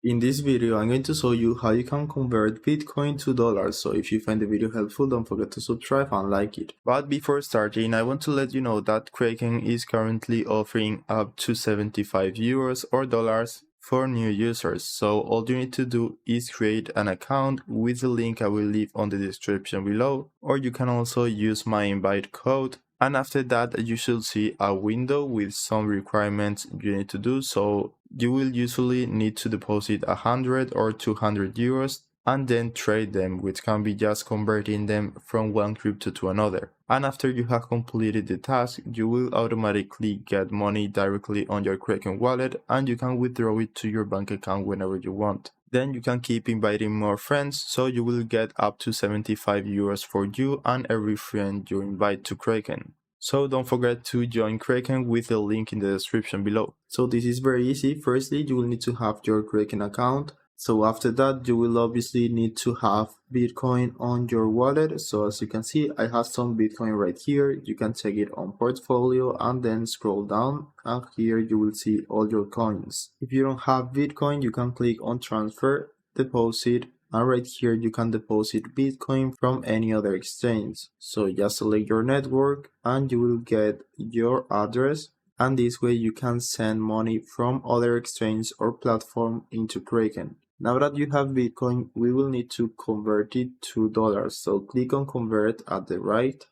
In this video, I'm going to show you how you can convert Bitcoin to dollars. So if you find the video helpful, don't forget to subscribe and like it. But before starting, I want to let you know that Kraken is currently offering up to 75 euros or dollars for new users. So all you need to do is create an account with the link I will leave on the description below, or you can also use my invite code. And after that, you should see a window with some requirements you need to do. So you will usually need to deposit 100 or 200 euros and then trade them, which can be just converting them from one crypto to another. And after you have completed the task, you will automatically get money directly on your Kraken wallet and you can withdraw it to your bank account whenever you want. Then you can keep inviting more friends, so you will get up to 75 euros for you and every friend you invite to Kraken. So don't forget to join Kraken with the link in the description below. So this is very easy. Firstly, you will need to have your Kraken account. So after that, you will obviously need to have Bitcoin on your wallet. So as you can see, I have some Bitcoin right here. You can check it on portfolio and then scroll down, and here you will see all your coins. If you don't have Bitcoin, you can click on transfer, deposit, and right here you can deposit Bitcoin from any other exchange. So just select your network and you will get your address, and this way you can send money from other exchange or platform into Kraken. Now that you have Bitcoin, we will need to convert it to dollars. So click on convert at the right,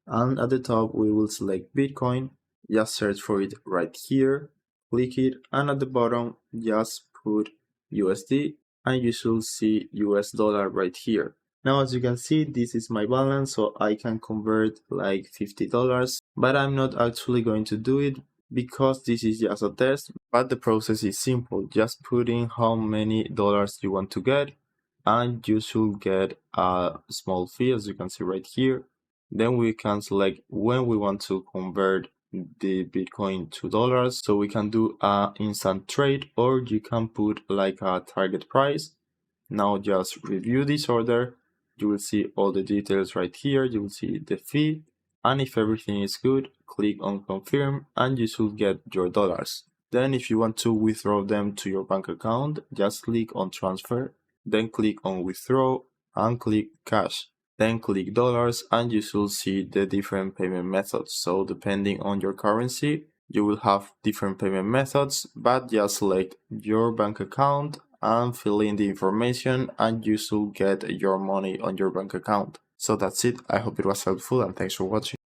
and at the top we will select Bitcoin. Just search for it right here, click it, and at the bottom just put USD and you should see US dollar right here. Now as you can see, this is my balance, so I can convert like $50, but I'm not actually going to do it because this is just a test. But the process is simple. Just put in how many dollars you want to get and you should get a small fee, as you can see right here. Then we can select when we want to convert the Bitcoin to dollars. So we can do an instant trade, or you can put like a target price. Now just review this order. You will see all the details right here. You will see the fee, and if everything is good, click on confirm and you should get your dollars. Then if you want to withdraw them to your bank account, just click on transfer, then click on withdraw and click cash. Then click dollars and you should see the different payment methods. So depending on your currency, you will have different payment methods, but just select your bank account and fill in the information and you should get your money on your bank account. So that's it. I hope it was helpful and thanks for watching.